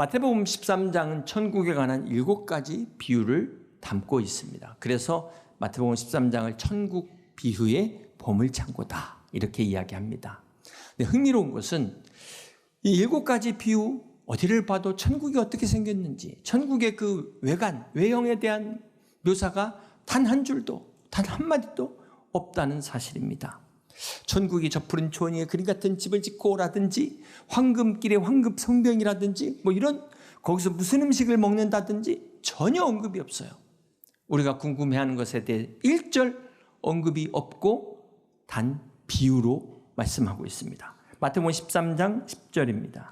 마태복음 13장은 천국에 관한 7가지 비유를 담고 있습니다. 그래서 마태복음 13장을 천국 비유의 보물창고다 이렇게 이야기합니다. 근데 흥미로운 것은 이 7가지 비유 어디를 봐도 천국이 어떻게 생겼는지, 천국의 그 외관, 외형에 대한 묘사가 단 한 줄도, 단 한마디도 없다는 사실입니다. 천국이 저 푸른 초원 위에 그림 같은 집을 짓고라든지, 황금길에 황금 성벽이라든지, 이런 거기서 무슨 음식을 먹는다든지 전혀 언급이 없어요. 우리가 궁금해하는 것에 대해 1절 언급이 없고 단 비유로 말씀하고 있습니다. 마태복음 13장 10절입니다.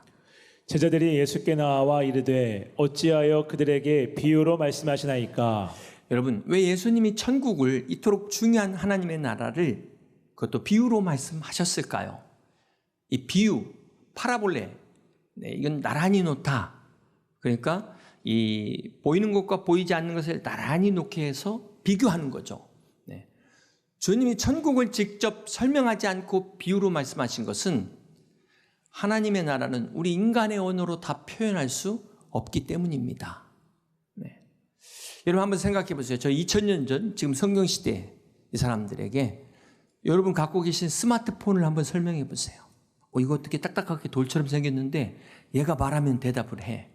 제자들이 예수께 나와 이르되 어찌하여 그들에게 비유로 말씀하시나이까? 여러분, 왜 예수님이 천국을, 이토록 중요한 하나님의 나라를 그것도 비유로 말씀하셨을까요? 이 비유, 파라볼레, 이건 나란히 놓다. 그러니까 이 보이는 것과 보이지 않는 것을 나란히 놓게 해서 비교하는 거죠. 주님이 천국을 직접 설명하지 않고 비유로 말씀하신 것은 하나님의 나라는 우리 인간의 언어로 다 표현할 수 없기 때문입니다. 여러분 한번 생각해 보세요. 저 2000년 전 지금 성경시대 이 사람들에게 여러분 갖고 계신 스마트폰을 한번 설명해 보세요. 이거 어떻게 딱딱하게 돌처럼 생겼는데 얘가 말하면 대답을 해.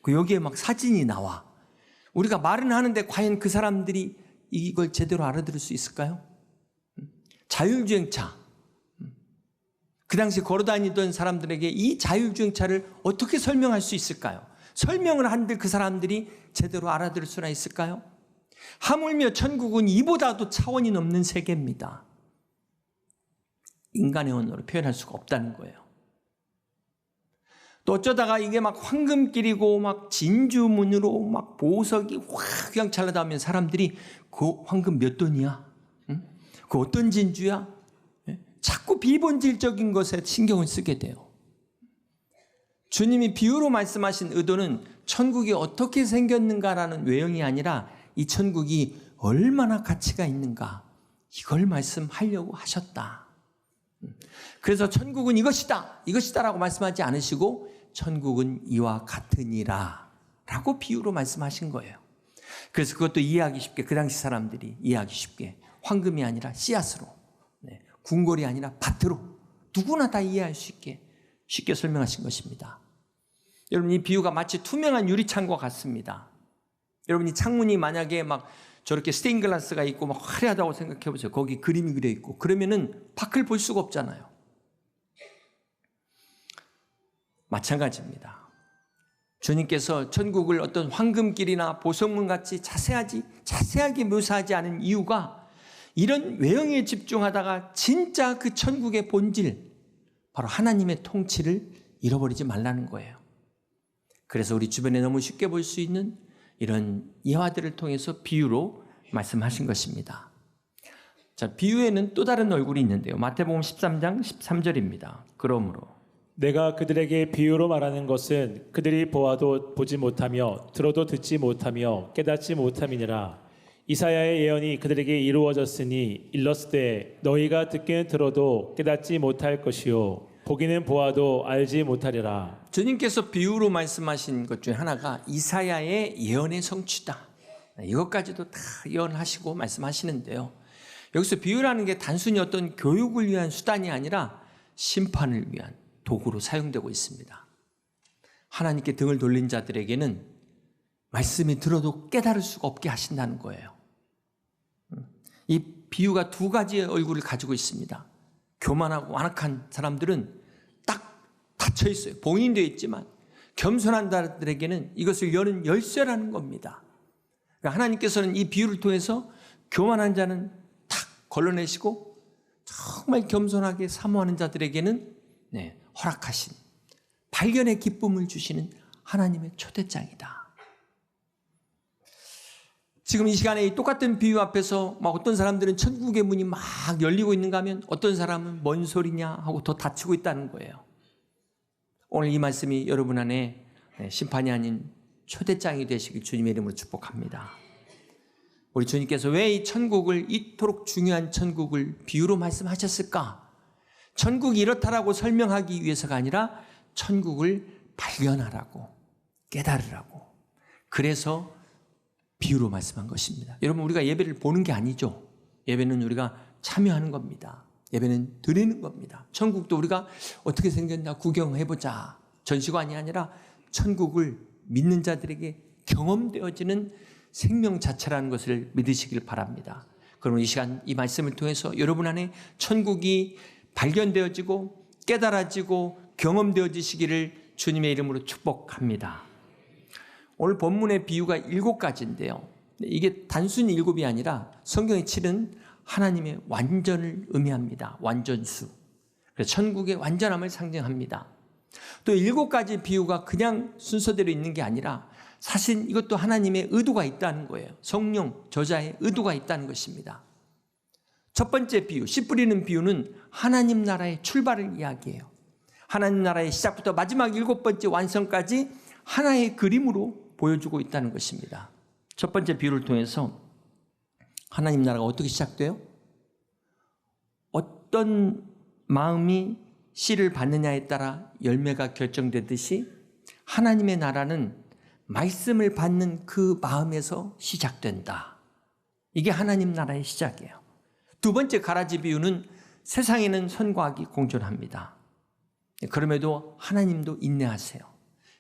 여기에 막 사진이 나와. 우리가 말은 하는데 과연 그 사람들이 이걸 제대로 알아들을 수 있을까요? 자율주행차. 그 당시 걸어다니던 사람들에게 이 자율주행차를 어떻게 설명할 수 있을까요? 설명을 한들 그 사람들이 제대로 알아들을 수나 있을까요? 하물며 천국은 이보다도 차원이 넘는 세계입니다. 인간의 언어로 표현할 수가 없다는 거예요. 또 어쩌다가 이게 막 황금길이고 막 진주문으로 막 보석이 확 휘황찬란하면 사람들이 그 황금 몇 돈이야? 그 어떤 진주야? 자꾸 비본질적인 것에 신경을 쓰게 돼요. 주님이 비유로 말씀하신 의도는 천국이 어떻게 생겼는가라는 외형이 아니라 이 천국이 얼마나 가치가 있는가, 이걸 말씀하려고 하셨다. 그래서 천국은 이것이다라고 말씀하지 않으시고 천국은 이와 같으니라 라고 비유로 말씀하신 거예요. 그래서 그것도 이해하기 쉽게, 그 당시 사람들이 이해하기 쉽게 황금이 아니라 씨앗으로, 궁궐이 아니라 밭으로 누구나 다 이해할 수 있게 쉽게 설명하신 것입니다. 여러분, 이 비유가 마치 투명한 유리창과 같습니다. 여러분, 이 창문이 만약에 막 저렇게 스테인글라스가 있고 막 화려하다고 생각해 보세요. 거기 그림이 그려 있고 그러면은 밖을 볼 수가 없잖아요. 마찬가지입니다. 주님께서 천국을 어떤 황금길이나 보석문 같이 자세하게 묘사하지 않은 이유가 이런 외형에 집중하다가 진짜 그 천국의 본질, 바로 하나님의 통치를 잃어버리지 말라는 거예요. 그래서 우리 주변에 너무 쉽게 볼 수 있는 이런 예화들을 통해서 비유로 말씀하신 것입니다. 자, 비유에는 또 다른 얼굴이 있는데요. 마태복음 13장 13절입니다. 그러므로 내가 그들에게 비유로 말하는 것은 그들이 보아도 보지 못하며 들어도 듣지 못하며 깨닫지 못함이니라. 이사야의 예언이 그들에게 이루어졌으니 일렀으되 너희가 듣기는 들어도 깨닫지 못할 것이요 보기는 보아도 알지 못하리라. 주님께서 비유로 말씀하신 것 중에 하나가 이사야의 예언의 성취다. 이것까지도 다 예언하시고 말씀하시는데요. 여기서 비유라는 게 단순히 어떤 교육을 위한 수단이 아니라 심판을 위한 도구로 사용되고 있습니다. 하나님께 등을 돌린 자들에게는 말씀이 들어도 깨달을 수가 없게 하신다는 거예요. 이 비유가 두 가지의 얼굴을 가지고 있습니다. 교만하고 완악한 사람들은 딱 닫혀 있어요. 봉인되어 있지만 겸손한 자들에게는 이것을 여는 열쇠라는 겁니다. 그러니까 하나님께서는 이 비유를 통해서 교만한 자는 탁 걸러내시고 정말 겸손하게 사모하는 자들에게는 허락하신 발견의 기쁨을 주시는 하나님의 초대장이다. 지금 이 시간에 이 똑같은 비유 앞에서 막 어떤 사람들은 천국의 문이 막 열리고 있는가 하면 어떤 사람은 뭔 소리냐 하고 더 닫히고 있다는 거예요. 오늘 이 말씀이 여러분 안에 심판이 아닌 초대장이 되시길 주님의 이름으로 축복합니다. 우리 주님께서 왜 이 천국을, 이토록 중요한 천국을 비유로 말씀하셨을까? 천국이 이렇다라고 설명하기 위해서가 아니라 천국을 발견하라고, 깨달으라고. 그래서 비유로 말씀한 것입니다. 여러분, 우리가 예배를 보는 게 아니죠. 예배는 우리가 참여하는 겁니다. 예배는 드리는 겁니다. 천국도 우리가 어떻게 생겼나 구경해보자. 전시관이 아니라 천국을 믿는 자들에게 경험되어지는 생명 자체라는 것을 믿으시길 바랍니다. 그럼 이 시간 이 말씀을 통해서 여러분 안에 천국이 발견되어지고 깨달아지고 경험되어지시기를 주님의 이름으로 축복합니다. 오늘 본문의 비유가 7가지인데요. 이게 단순히 7이 아니라 성경의 7은 하나님의 완전을 의미합니다. 완전수. 그래서 천국의 완전함을 상징합니다. 또 7가지 비유가 그냥 순서대로 있는 게 아니라 사실 이것도 하나님의 의도가 있다는 거예요. 성령, 저자의 의도가 있다는 것입니다. 첫 번째 비유, 씨 뿌리는 비유는 하나님 나라의 출발을 이야기해요. 하나님 나라의 시작부터 마지막 7번째 완성까지 하나의 그림으로 보여주고 있다는 것입니다. 첫 번째 비유를 통해서 하나님 나라가 어떻게 시작돼요? 어떤 마음이 씨를 받느냐에 따라 열매가 결정되듯이 하나님의 나라는 말씀을 받는 그 마음에서 시작된다. 이게 하나님 나라의 시작이에요. 두 번째 가라지 비유는 세상에는 선과 악이 공존합니다. 그럼에도 하나님도 인내하세요.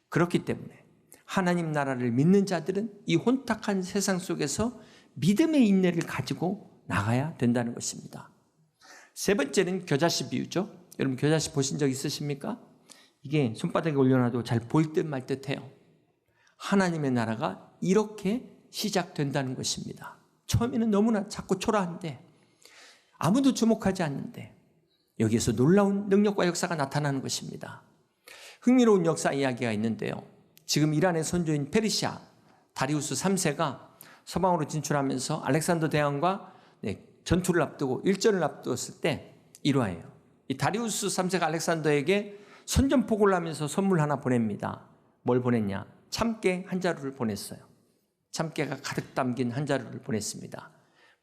그렇기 때문에 하나님 나라를 믿는 자들은 이 혼탁한 세상 속에서 믿음의 인내를 가지고 나가야 된다는 것입니다. 세 번째는 겨자씨 비유죠. 여러분 겨자씨 보신 적 있으십니까? 이게 손바닥에 올려놔도 잘 보일 듯 말 듯해요. 하나님의 나라가 이렇게 시작된다는 것입니다. 처음에는 너무나 작고 초라한데 아무도 주목하지 않는데 여기에서 놀라운 능력과 역사가 나타나는 것입니다. 흥미로운 역사 이야기가 있는데요. 지금 이란의 선조인 페르시아 다리우스 3세가 서방으로 진출하면서 알렉산더 대왕과 전투를 앞두고 일전을 앞두었을 때 일화예요. 이 다리우스 3세가 알렉산더에게 선전포고를 하면서 선물 하나 보냅니다. 뭘 보냈냐? 참깨 한 자루를 보냈어요. 참깨가 가득 담긴 한 자루를 보냈습니다.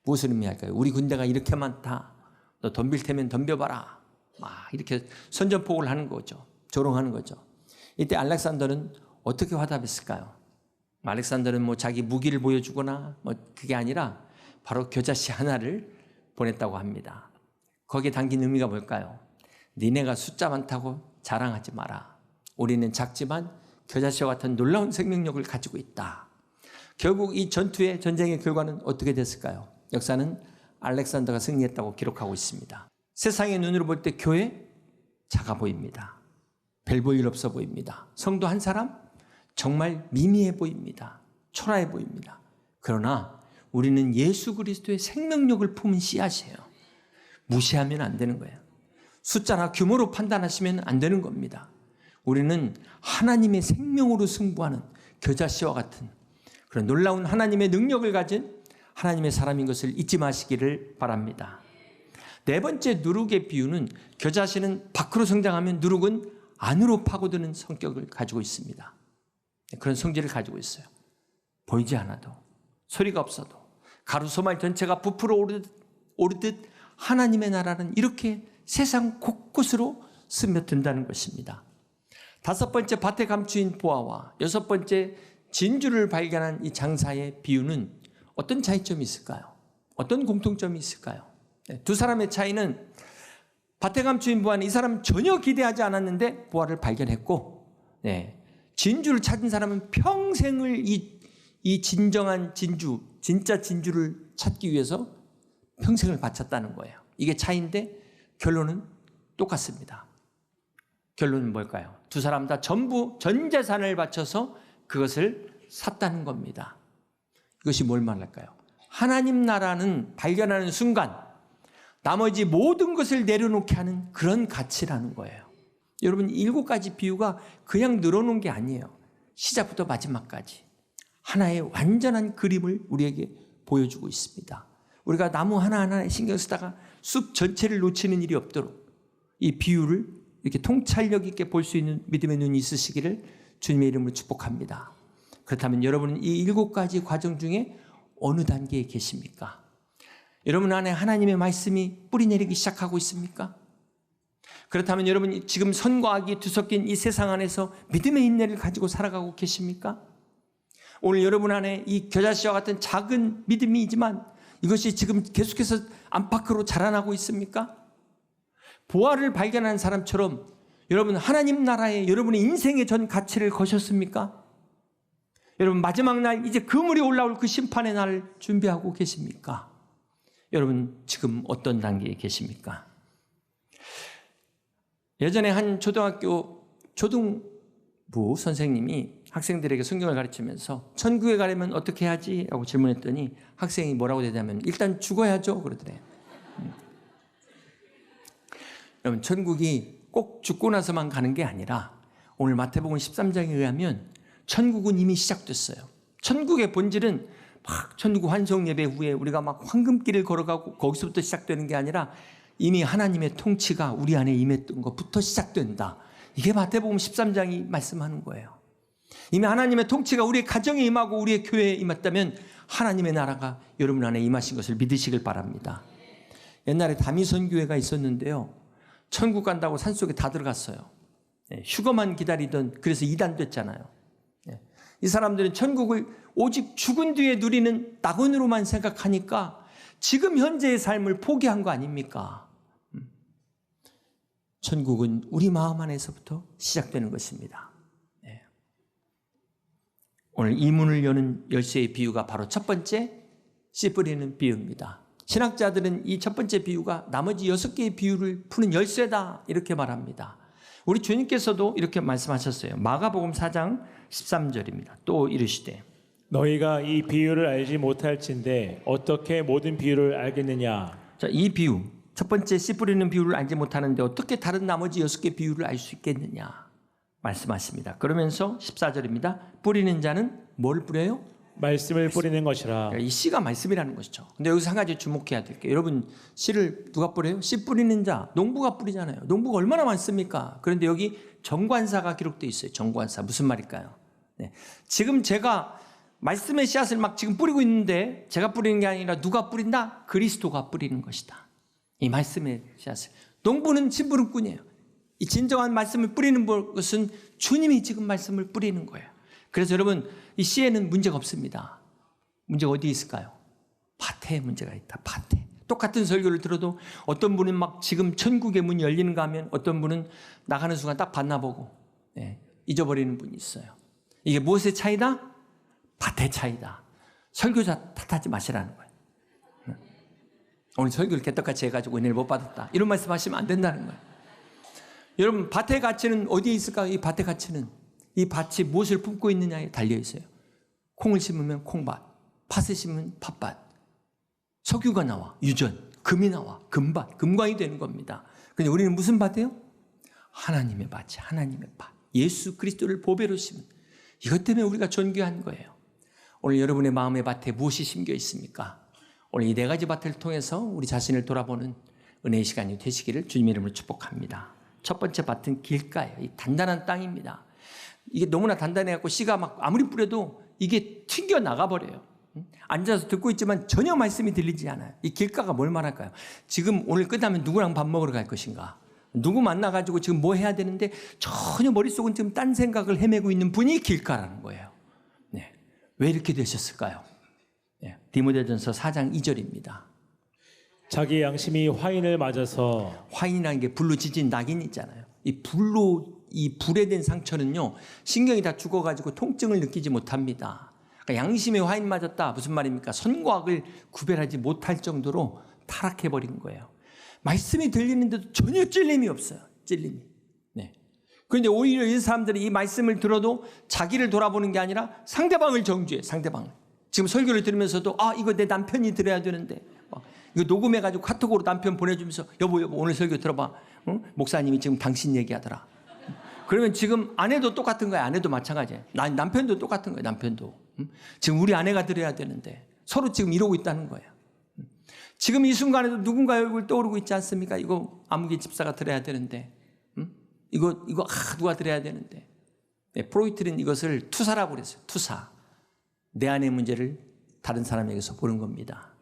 무엇을 의미할까요? 우리 군대가 이렇게 많다. 너 덤빌 테면 덤벼봐라. 막 이렇게 선전포고를 하는 거죠. 조롱하는 거죠. 이때 알렉산더는 어떻게 화답했을까요? 알렉산더는 뭐 자기 무기를 보여주거나 뭐 그게 아니라 바로 겨자씨 하나를 보냈다고 합니다. 거기에 담긴 의미가 뭘까요? 니네가 숫자 많다고 자랑하지 마라. 우리는 작지만 겨자씨와 같은 놀라운 생명력을 가지고 있다. 결국 이 전쟁의 결과는 어떻게 됐을까요? 역사는 알렉산더가 승리했다고 기록하고 있습니다. 세상의 눈으로 볼 때 교회 작아 보입니다. 별 볼 일 없어 보입니다. 성도 한 사람 정말 미미해 보입니다. 초라해 보입니다. 그러나 우리는 예수 그리스도의 생명력을 품은 씨앗이에요. 무시하면 안 되는 거예요. 숫자나 규모로 판단하시면 안 되는 겁니다. 우리는 하나님의 생명으로 승부하는 겨자씨와 같은 그런 놀라운 하나님의 능력을 가진 하나님의 사람인 것을 잊지 마시기를 바랍니다. 네 번째 누룩의 비유는 겨자씨는 밖으로 성장하면 누룩은 안으로 파고드는 성격을 가지고 있습니다. 그런 성질을 가지고 있어요. 보이지 않아도 소리가 없어도 가루소말 전체가 부풀어 오르듯 하나님의 나라는 이렇게 세상 곳곳으로 스며든다는 것입니다. 다섯 번째 밭에 감추인 보아와 여섯 번째 진주를 발견한 이 장사의 비유는 어떤 차이점이 있을까요? 어떤 공통점이 있을까요? 두 사람의 차이는 밭에 감추인 보아는 이 사람은 전혀 기대하지 않았는데 보아를 발견했고, 진주를 찾은 사람은 평생을 이 진정한 진주, 진짜 진주를 찾기 위해서 평생을 바쳤다는 거예요. 이게 차이인데 결론은 똑같습니다. 결론은 뭘까요? 두 사람 다 전부 전 재산을 바쳐서 그것을 샀다는 겁니다. 이것이 뭘 말할까요? 하나님 나라는 발견하는 순간 나머지 모든 것을 내려놓게 하는 그런 가치라는 거예요. 여러분 7가지 비유가 그냥 늘어놓은 게 아니에요. 시작부터 마지막까지 하나의 완전한 그림을 우리에게 보여주고 있습니다. 우리가 나무 하나하나에 신경 쓰다가 숲 전체를 놓치는 일이 없도록 이 비유를 이렇게 통찰력 있게 볼 수 있는 믿음의 눈이 있으시기를 주님의 이름으로 축복합니다. 그렇다면 여러분은 이 7가지 과정 중에 어느 단계에 계십니까? 여러분 안에 하나님의 말씀이 뿌리 내리기 시작하고 있습니까? 그렇다면 여러분 지금 선과 악이 뒤섞인 이 세상 안에서 믿음의 인내를 가지고 살아가고 계십니까? 오늘 여러분 안에 이 겨자씨와 같은 작은 믿음이지만 이것이 지금 계속해서 안팎으로 자라나고 있습니까? 보화를 발견한 사람처럼 여러분 하나님 나라에 여러분의 인생의 전 가치를 거셨습니까? 여러분 마지막 날 이제 그물이 올라올 그 심판의 날을 준비하고 계십니까? 여러분 지금 어떤 단계에 계십니까? 예전에 한 초등학교 초등부 선생님이 학생들에게 성경을 가르치면서 천국에 가려면 어떻게 해야지? 라고 질문했더니 학생이 뭐라고 대답하면 일단 죽어야죠 그러더래요. 여러분 천국이 꼭 죽고 나서만 가는 게 아니라 오늘 마태복음 13장에 의하면 천국은 이미 시작됐어요. 천국의 본질은 막 천국 환송 예배 후에 우리가 막 황금길을 걸어가고 거기서부터 시작되는 게 아니라 이미 하나님의 통치가 우리 안에 임했던 것부터 시작된다. 이게 마태복음 13장이 말씀하는 거예요. 이미 하나님의 통치가 우리의 가정에 임하고 우리의 교회에 임했다면 하나님의 나라가 여러분 안에 임하신 것을 믿으시길 바랍니다. 옛날에 다미선 교회가 있었는데요. 천국 간다고 산속에 다 들어갔어요. 휴거만 기다리던 그래서 이단됐잖아요. 이 사람들은 천국을 오직 죽은 뒤에 누리는 낙원으로만 생각하니까 지금 현재의 삶을 포기한 거 아닙니까? 천국은 우리 마음 안에서부터 시작되는 것입니다. 오늘 이 문을 여는 열쇠의 비유가 바로 첫 번째 씨 뿌리는 비유입니다. 신학자들은 이 첫 번째 비유가 나머지 6개의 비유를 푸는 열쇠다 이렇게 말합니다. 우리 주님께서도 이렇게 말씀하셨어요. 마가복음 4장 13절입니다. 또 이르시되 너희가 이 비유를 알지 못할진대 어떻게 모든 비유를 알겠느냐. 자, 이 비유 첫 번째 씨 뿌리는 비유를 알지 못하는데 어떻게 다른 나머지 6개 비유를 알 수 있겠느냐 말씀하십니다. 그러면서 14절입니다. 뿌리는 자는 뭘 뿌려요? 말씀을 뿌리는 것이라. 이 씨가 말씀이라는 것이죠. 근데 여기서 한 가지 주목해야 될 게 여러분 씨를 누가 뿌려요? 씨 뿌리는 자 농부가 뿌리잖아요. 농부가 얼마나 많습니까? 그런데 여기 정관사가 기록되어 있어요. 정관사 무슨 말일까요? 네. 지금 제가 말씀의 씨앗을 막 지금 뿌리고 있는데 제가 뿌리는 게 아니라 누가 뿌린다? 그리스도가 뿌리는 것이다. 이 말씀의 씨앗을. 농부는 심부름꾼이에요. 이 진정한 말씀을 뿌리는 것은 주님이 지금 말씀을 뿌리는 거예요. 그래서 여러분 이 씨에는 문제가 없습니다. 문제가 어디에 있을까요? 밭에 문제가 있다. 밭에. 똑같은 설교를 들어도 어떤 분은 막 지금 천국의 문이 열리는가 하면 어떤 분은 나가는 순간 딱 봤나보고 잊어버리는 분이 있어요. 이게 무엇의 차이다? 밭의 차이다. 설교자 탓하지 마시라는 거예요. 오늘 설교를 개떡같이 해가지고 은혜를 못 받았다. 이런 말씀 하시면 안 된다는 거예요. 여러분 밭의 가치는 어디에 있을까요? 이 밭의 가치는 이 밭이 무엇을 품고 있느냐에 달려 있어요. 콩을 심으면 콩밭, 팥을 심으면 팥밭, 석유가 나와 유전, 금이 나와 금밭, 금광이 되는 겁니다. 그런데 우리는 무슨 밭이에요? 하나님의 밭이 하나님의 밭. 예수 그리스도를 보배로 심은 이것 때문에 우리가 존귀한 거예요. 오늘 여러분의 마음의 밭에 무엇이 심겨 있습니까? 오늘 이 4가지 밭을 통해서 우리 자신을 돌아보는 은혜의 시간이 되시기를 주님의 이름으로 축복합니다. 첫 번째 밭은 길가예요. 이 단단한 땅입니다. 이게 너무나 단단해갖고 씨가 막 아무리 뿌려도 이게 튕겨 나가버려요. 앉아서 듣고 있지만 전혀 말씀이 들리지 않아요. 이 길가가 뭘 말할까요? 지금 오늘 끝나면 누구랑 밥 먹으러 갈 것인가? 누구 만나가지고 지금 뭐 해야 되는데 전혀 머릿속은 지금 딴 생각을 헤매고 있는 분이 길가라는 거예요. 네. 왜 이렇게 되셨을까요? 네. 디모데전서 4장 2절입니다. 자기 양심이 화인을 맞아서. 화인이라는 게 불로 지진 낙인 있잖아요. 이 불에 된 상처는요 신경이 다 죽어가지고 통증을 느끼지 못합니다. 그러니까 양심에 화인 맞았다 무슨 말입니까? 선과 악을 구별하지 못할 정도로 타락해버린 거예요. 말씀이 들리는데도 전혀 찔림이 없어요. 찔림이. 네. 그런데 오히려 이 사람들이 이 말씀을 들어도 자기를 돌아보는 게 아니라 상대방을 정죄해. 상대방을. 지금 설교를 들으면서도 이거 내 남편이 들어야 되는데 이거 녹음해가지고 카톡으로 남편 보내주면서 여보 오늘 설교 들어봐. 응? 목사님이 지금 당신 얘기하더라. 그러면 지금 아내도 똑같은 거야. 아내도 마찬가지예요. 남편도 똑같은 거예요. 남편도. 응? 지금 우리 아내가 들어야 되는데 서로 지금 이러고 있다는 거예요. 지금 이 순간에도 누군가의 얼굴 떠오르고 있지 않습니까? 이거 아무개 집사가 들어야 되는데 이거 누가 들어야 되는데. 네, 프로이트는 이것을 투사라고 그랬어요. 투사. 내 안의 문제를 다른 사람에게서 보는 겁니다.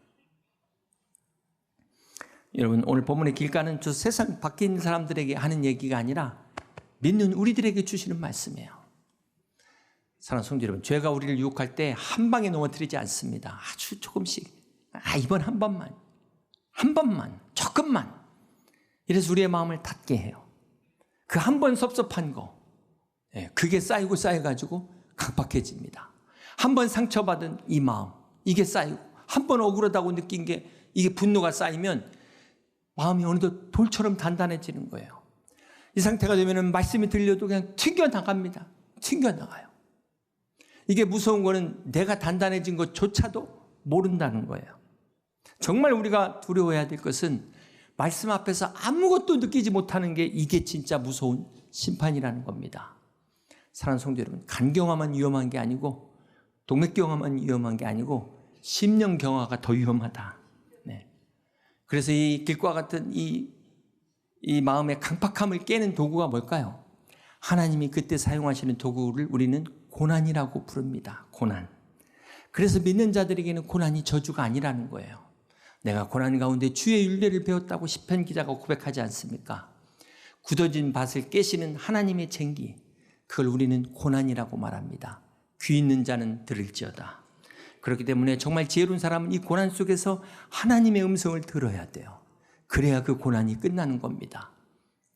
여러분, 오늘 본문의 길가는 저 세상 밖에 있는 사람들에게 하는 얘기가 아니라 믿는 우리들에게 주시는 말씀이에요. 사랑하는 성도 여러분, 죄가 우리를 유혹할 때 한 방에 넘어뜨리지 않습니다. 아주 조금씩, 이번 한 번만, 조금만. 이래서 우리의 마음을 닫게 해요. 그 한 번 섭섭한 거, 그게 쌓이고 쌓여가지고 강팍해집니다. 한 번 상처받은 이 마음, 이게 쌓이고, 한 번 억울하다고 느낀 게, 이게 분노가 쌓이면 마음이 어느덧 돌처럼 단단해지는 거예요. 이 상태가 되면 말씀이 들려도 그냥 튕겨나갑니다. 튕겨나가요. 이게 무서운 거는 내가 단단해진 것조차도 모른다는 거예요. 정말 우리가 두려워해야 될 것은 말씀 앞에서 아무것도 느끼지 못하는 게 이게 진짜 무서운 심판이라는 겁니다. 사랑하는 성도 여러분, 간경화만 위험한 게 아니고 동맥경화만 위험한 게 아니고 심령경화가 더 위험하다. 그래서 이 길과 같은 이 마음의 강팍함을 깨는 도구가 뭘까요? 하나님이 그때 사용하시는 도구를 우리는 고난이라고 부릅니다. 고난. 그래서 믿는 자들에게는 고난이 저주가 아니라는 거예요. 내가 고난 가운데 주의 율례를 배웠다고 시편 기자가 고백하지 않습니까? 굳어진 밭을 깨시는 하나님의 쟁기, 그걸 우리는 고난이라고 말합니다. 귀 있는 자는 들을지어다. 그렇기 때문에 정말 지혜로운 사람은 이 고난 속에서 하나님의 음성을 들어야 돼요. 그래야 그 고난이 끝나는 겁니다.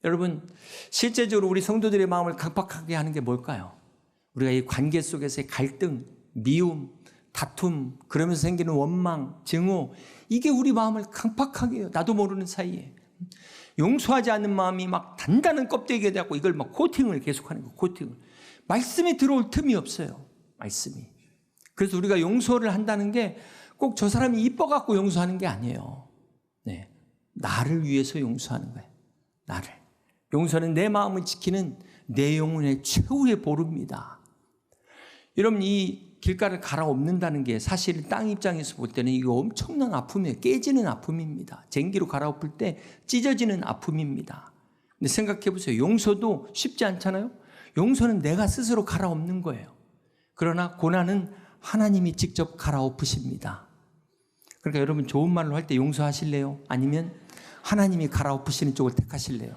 여러분, 실제적으로 우리 성도들의 마음을 강팍하게 하는 게 뭘까요? 우리가 이 관계 속에서의 갈등, 미움, 다툼, 그러면서 생기는 원망, 증오, 이게 우리 마음을 강팍하게 해요. 나도 모르는 사이에. 용서하지 않는 마음이 막 단단한 껍데기가 되고 이걸 막 코팅을 계속하는 거예요. 코팅을. 말씀이 들어올 틈이 없어요. 말씀이. 그래서 우리가 용서를 한다는 게 꼭 저 사람이 이뻐갖고 용서하는 게 아니에요. 나를 위해서 용서하는 거예요. 나를. 용서는 내 마음을 지키는 내 영혼의 최후의 보루입니다. 여러분, 이 길가를 갈아엎는다는 게 사실 땅 입장에서 볼 때는 이거 엄청난 아픔이에요. 깨지는 아픔입니다. 쟁기로 갈아엎을 때 찢어지는 아픔입니다. 근데 생각해 보세요. 용서도 쉽지 않잖아요. 용서는 내가 스스로 갈아엎는 거예요. 그러나 고난은 하나님이 직접 갈아엎으십니다. 그러니까 여러분, 좋은 말로 할 때 용서하실래요? 아니면 하나님이 갈아엎으시는 쪽을 택하실래요?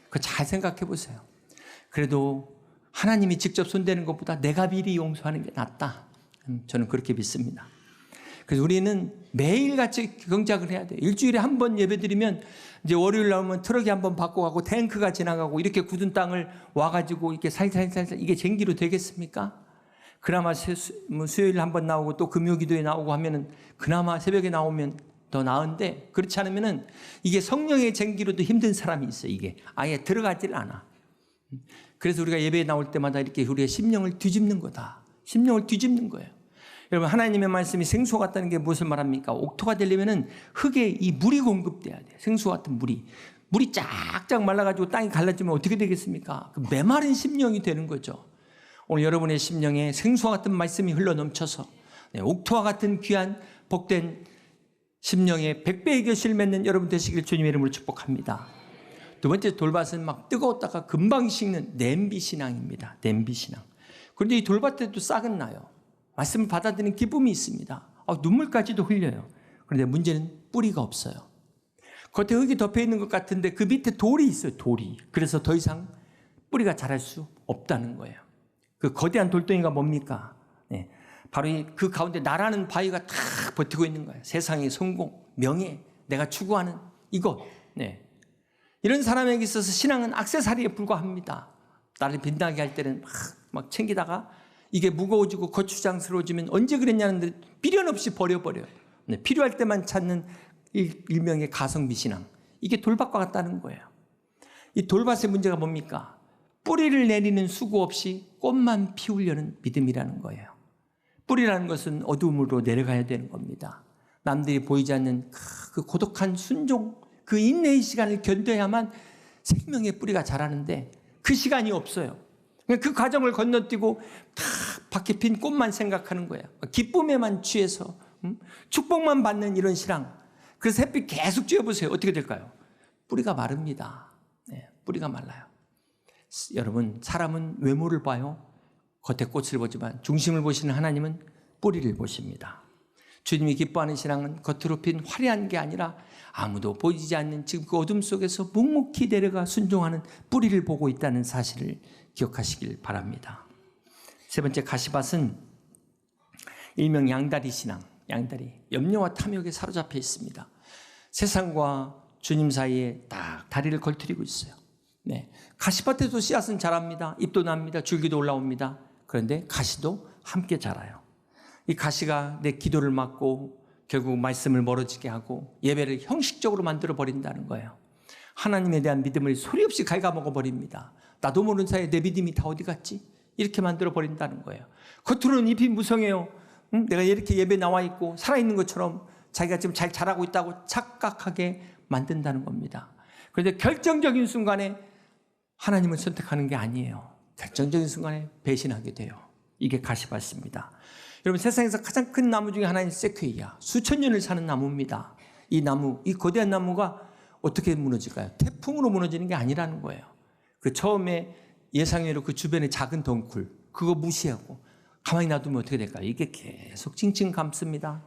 그거 잘 생각해 보세요. 그래도 하나님이 직접 손대는 것보다 내가 미리 용서하는 게 낫다. 저는 그렇게 믿습니다. 그래서 우리는 매일같이 경작을 해야 돼요. 일주일에 한 번 예배드리면 이제 월요일 나오면 트럭이 한 번 바꿔가고 탱크가 지나가고 이렇게 굳은 땅을 와가지고 이렇게 살살살살 이게 쟁기로 되겠습니까? 그나마 수요일 한 번 나오고 또 금요기도에 나오고 하면은 그나마 새벽에 나오면 더 나은데, 그렇지 않으면은 이게 성령의 쟁기로도 힘든 사람이 있어요. 이게 아예 들어가질 않아. 그래서 우리가 예배에 나올 때마다 이렇게 우리의 심령을 뒤집는 거다. 심령을 뒤집는 거예요. 여러분, 하나님의 말씀이 생수 같다는 게 무엇을 말합니까? 옥토가 되려면은 흙에 이 물이 공급돼야 돼요. 생수 같은 물이. 물이 쫙쫙 말라가지고 땅이 갈라지면 어떻게 되겠습니까? 그 메마른 심령이 되는 거죠. 오늘 여러분의 심령에 생수와 같은 말씀이 흘러 넘쳐서 옥토와 같은 귀한 복된 심령에 100배의 결실을 맺는 여러분 되시길 주님의 이름으로 축복합니다. 두 번째, 돌밭은 막 뜨거웠다가 금방 식는 냄비 신앙입니다. 냄비 신앙. 그런데 이 돌밭에도 싹은 나요. 말씀을 받아들이는 기쁨이 있습니다. 눈물까지도 흘려요. 그런데 문제는 뿌리가 없어요. 겉에 흙이 덮여 있는 것 같은데 그 밑에 돌이 있어요. 돌이. 그래서 더 이상 뿌리가 자랄 수 없다는 거예요. 그 거대한 돌덩이가 뭡니까? 바로 그 가운데 나라는 바위가 다 버티고 있는 거예요. 세상의 성공, 명예, 내가 추구하는 이것. 이런 사람에게 있어서 신앙은 액세서리에 불과합니다. 나를 빛나게 할 때는 막 챙기다가 이게 무거워지고 거추장스러워지면 언제 그랬냐는데 미련 없이 버려버려요. 필요할 때만 찾는 일명의 가성비 신앙. 이게 돌밭과 같다는 거예요. 이 돌밭의 문제가 뭡니까? 뿌리를 내리는 수고 없이 꽃만 피우려는 믿음이라는 거예요. 뿌리라는 것은 어둠으로 내려가야 되는 겁니다. 남들이 보이지 않는 그 고독한 순종, 그 인내의 시간을 견뎌야만 생명의 뿌리가 자라는데 그 시간이 없어요. 그 과정을 건너뛰고 다 밖에 핀 꽃만 생각하는 거예요. 기쁨에만 취해서 축복만 받는 이런 신앙. 그래서 햇빛 계속 쬐어보세요. 어떻게 될까요? 뿌리가 마릅니다. 뿌리가 말라요. 여러분, 사람은 외모를 봐요. 겉에 꽃을 보지만 중심을 보시는 하나님은 뿌리를 보십니다. 주님이 기뻐하는 신앙은 겉으로 핀 화려한 게 아니라 아무도 보이지 않는 지금 그 어둠 속에서 묵묵히 내려가 순종하는 뿌리를 보고 있다는 사실을 기억하시길 바랍니다. 세 번째, 가시밭은 일명 양다리 신앙, 양다리, 염려와 탐욕에 사로잡혀 있습니다. 세상과 주님 사이에 딱 다리를 걸트리고 있어요. 네, 가시밭에도 씨앗은 자랍니다. 잎도 납니다. 줄기도 올라옵니다. 그런데 가시도 함께 자라요. 이 가시가 내 기도를 막고 결국 말씀을 멀어지게 하고 예배를 형식적으로 만들어 버린다는 거예요. 하나님에 대한 믿음을 소리 없이 갉아먹어 버립니다. 나도 모르는 사이에 내 믿음이 다 어디 갔지? 이렇게 만들어 버린다는 거예요. 겉으로는 잎이 무성해요. 내가 이렇게 예배 나와 있고 살아있는 것처럼 자기가 지금 잘 자라고 있다고 착각하게 만든다는 겁니다. 그런데 결정적인 순간에 하나님을 선택하는 게 아니에요. 결정적인 순간에 배신하게 돼요. 이게 가시밭입니다. 여러분, 세상에서 가장 큰 나무 중에 하나인 세퀘이아, 수천 년을 사는 나무입니다. 이 나무, 이 거대한 나무가 어떻게 무너질까요? 태풍으로 무너지는 게 아니라는 거예요. 그 처음에 예상외로 그 주변에 작은 덩굴, 그거 무시하고 가만히 놔두면 어떻게 될까요? 이게 계속 칭칭 감습니다.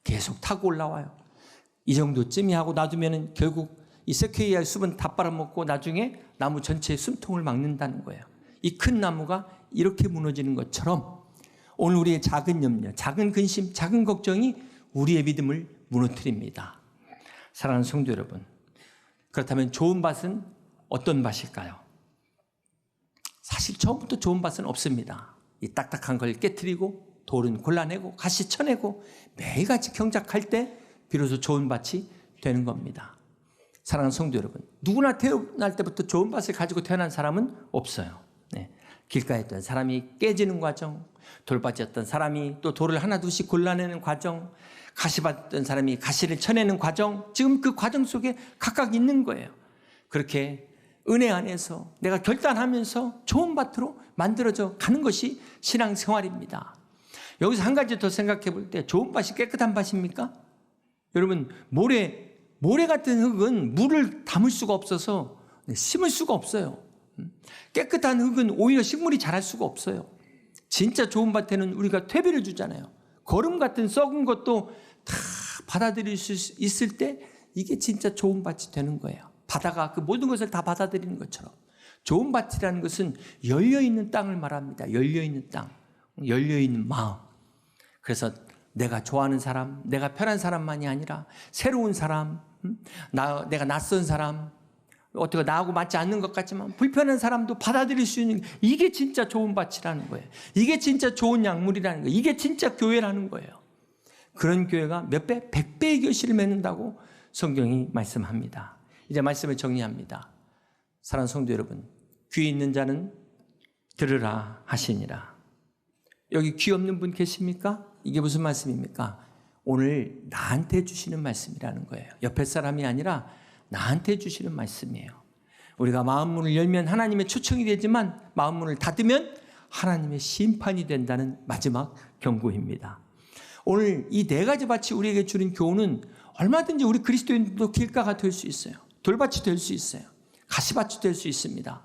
계속 타고 올라와요. 이 정도쯤이 하고 놔두면 결국 이 세퀘이아의 숲은 다 빨아먹고 나중에 나무 전체의 숨통을 막는다는 거예요. 이 큰 나무가 이렇게 무너지는 것처럼 오늘 우리의 작은 염려, 작은 근심, 작은 걱정이 우리의 믿음을 무너뜨립니다. 사랑하는 성도 여러분, 그렇다면 좋은 밭은 어떤 밭일까요? 사실 처음부터 좋은 밭은 없습니다. 이 딱딱한 걸 깨트리고 돌은 골라내고 가시 쳐내고 매일같이 경작할 때 비로소 좋은 밭이 되는 겁니다. 사랑하는 성도 여러분, 누구나 태어날 때부터 좋은 밭을 가지고 태어난 사람은 없어요. 네. 길가에 있던 사람이 깨지는 과정, 돌밭이었던 사람이 또 돌을 하나둘씩 골라내는 과정, 가시밭던 사람이 가시를 쳐내는 과정, 지금 그 과정 속에 각각 있는 거예요. 그렇게 은혜 안에서 내가 결단하면서 좋은 밭으로 만들어져 가는 것이 신앙생활입니다. 여기서 한 가지 더 생각해 볼 때 좋은 밭이 깨끗한 밭입니까? 여러분, 모래 같은 흙은 물을 담을 수가 없어서 심을 수가 없어요. 깨끗한 흙은 오히려 식물이 자랄 수가 없어요. 진짜 좋은 밭에는 우리가 퇴비를 주잖아요. 거름 같은 썩은 것도 다 받아들일 수 있을 때 이게 진짜 좋은 밭이 되는 거예요. 바다가 그 모든 것을 다 받아들이는 것처럼 좋은 밭이라는 것은 열려있는 땅을 말합니다. 열려있는 땅, 열려있는 마음. 그래서 내가 좋아하는 사람, 내가 편한 사람만이 아니라 새로운 사람, 내가 낯선 사람, 어떻게 나하고 맞지 않는 것 같지만 불편한 사람도 받아들일 수 있는, 이게 진짜 좋은 밭이라는 거예요. 이게 진짜 좋은 약물이라는 거예요. 이게 진짜 교회라는 거예요. 그런 교회가 몇 배? 100배의 결실을 맺는다고 성경이 말씀합니다. 이제 말씀을 정리합니다. 사랑하는 성도 여러분, 귀 있는 자는 들으라 하시니라. 여기 귀 없는 분 계십니까? 이게 무슨 말씀입니까? 오늘 나한테 주시는 말씀이라는 거예요. 옆에 사람이 아니라 나한테 주시는 말씀이에요. 우리가 마음문을 열면 하나님의 초청이 되지만 마음문을 닫으면 하나님의 심판이 된다는 마지막 경고입니다. 오늘 이 네 가지 밭이 우리에게 주는 교훈은 얼마든지 우리 그리스도인도 길가가 될 수 있어요. 돌밭이 될 수 있어요. 가시밭이 될 수 있습니다.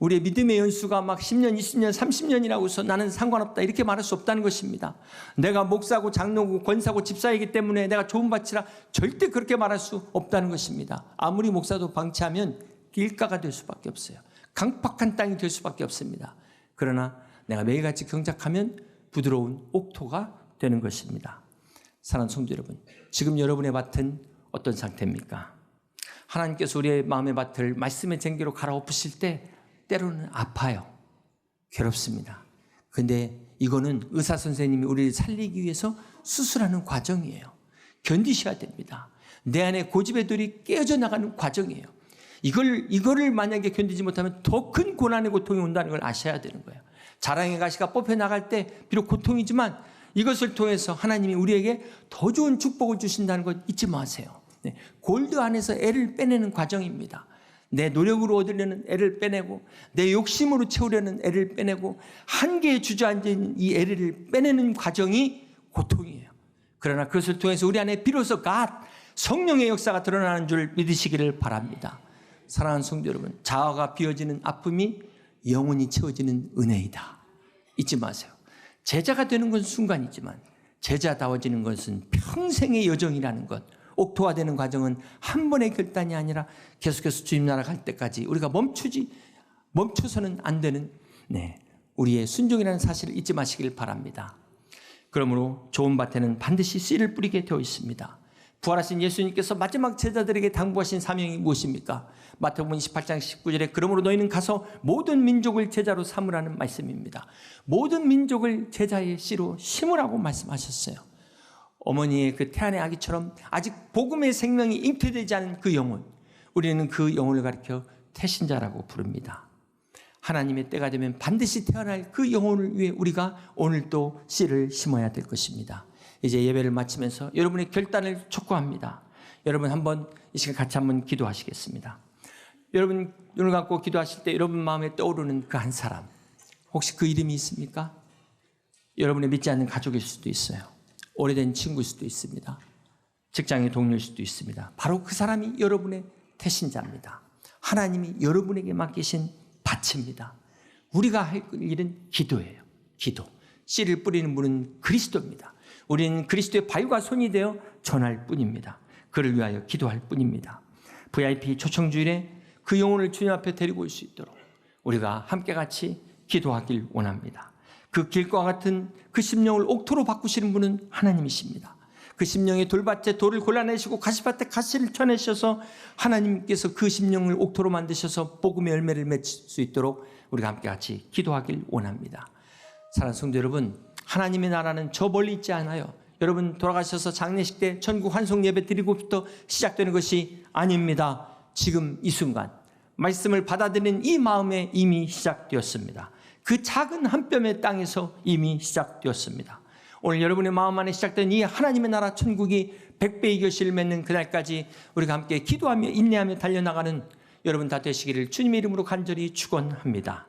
우리의 믿음의 연수가 막 10년, 20년, 30년이라고 해서 나는 상관없다 이렇게 말할 수 없다는 것입니다. 내가 목사고 장로고 권사고 집사이기 때문에 내가 좋은 밭이라 절대 그렇게 말할 수 없다는 것입니다. 아무리 목사도 방치하면 길가가 될 수밖에 없어요. 강팍한 땅이 될 수밖에 없습니다. 그러나 내가 매일같이 경작하면 부드러운 옥토가 되는 것입니다. 사랑하는 성도 여러분, 지금 여러분의 밭은 어떤 상태입니까? 하나님께서 우리의 마음의 밭을 말씀의 쟁기로 갈아엎으실 때 때로는 아파요. 괴롭습니다. 그런데 이거는 의사 선생님이 우리를 살리기 위해서 수술하는 과정이에요. 견디셔야 됩니다. 내 안에 고집애들이 깨어져 나가는 과정이에요. 이거를 만약에 견디지 못하면 더 큰 고난의 고통이 온다는 걸 아셔야 되는 거예요. 자랑의 가시가 뽑혀 나갈 때 비록 고통이지만 이것을 통해서 하나님이 우리에게 더 좋은 축복을 주신다는 것 잊지 마세요. 네, 골드 안에서 애를 빼내는 과정입니다. 내 노력으로 얻으려는 애를 빼내고 내 욕심으로 채우려는 애를 빼내고 한계에 주저앉은 이 애를 빼내는 과정이 고통이에요. 그러나 그것을 통해서 우리 안에 비로소 성령의 역사가 드러나는 줄 믿으시기를 바랍니다. 사랑하는 성도 여러분, 자아가 비워지는 아픔이 영원히 채워지는 은혜이다. 잊지 마세요. 제자가 되는 건 순간이지만 제자다워지는 것은 평생의 여정이라는 것, 옥토화되는 과정은 한 번의 결단이 아니라 계속해서 주님 나라 갈 때까지 우리가 멈춰서는 안 되는 우리의 순종이라는 사실을 잊지 마시길 바랍니다. 그러므로 좋은 밭에는 반드시 씨를 뿌리게 되어 있습니다. 부활하신 예수님께서 마지막 제자들에게 당부하신 사명이 무엇입니까? 마태복음 28장 19절에 그러므로 너희는 가서 모든 민족을 제자로 삼으라는 말씀입니다. 모든 민족을 제자의 씨로 심으라고 말씀하셨어요. 어머니의 그 태안의 아기처럼 아직 복음의 생명이 잉태되지 않은 그 영혼, 우리는 그 영혼을 가리켜 태신자라고 부릅니다. 하나님의 때가 되면 반드시 태어날 그 영혼을 위해 우리가 오늘도 씨를 심어야 될 것입니다. 이제 예배를 마치면서 여러분의 결단을 촉구합니다. 여러분 한번 이 시간 같이 한번 기도하시겠습니다. 여러분 눈을 감고 기도하실 때 여러분 마음에 떠오르는 그 한 사람, 혹시 그 이름이 있습니까? 여러분의 믿지 않는 가족일 수도 있어요. 오래된 친구일 수도 있습니다. 직장의 동료일 수도 있습니다. 바로 그 사람이 여러분의 태신자입니다. 하나님이 여러분에게 맡기신 밭입니다. 우리가 할 일은 기도예요. 기도. 씨를 뿌리는 분은 그리스도입니다. 우리는 그리스도의 발과 손이 되어 전할 뿐입니다. 그를 위하여 기도할 뿐입니다. VIP 초청주일에 그 영혼을 주님 앞에 데리고 올 수 있도록 우리가 함께 같이 기도하길 원합니다. 그 길과 같은 그 심령을 옥토로 바꾸시는 분은 하나님이십니다. 그 심령의 돌밭에 돌을 골라내시고 가시밭에 가시를 쳐내셔서 하나님께서 그 심령을 옥토로 만드셔서 복음의 열매를 맺을 수 있도록 우리가 함께 같이 기도하길 원합니다. 사랑하는 성도 여러분, 하나님의 나라는 저 멀리 있지 않아요. 여러분 돌아가셔서 장례식 때 천국 환송 예배 드리고부터 시작되는 것이 아닙니다. 지금 이 순간 말씀을 받아들이는 이 마음에 이미 시작되었습니다. 그 작은 한 뼘의 땅에서 이미 시작되었습니다. 오늘 여러분의 마음 안에 시작된 이 하나님의 나라 천국이 100배의 결실을 맺는 그날까지 우리가 함께 기도하며 인내하며 달려나가는 여러분 다 되시기를 주님의 이름으로 간절히 축원합니다.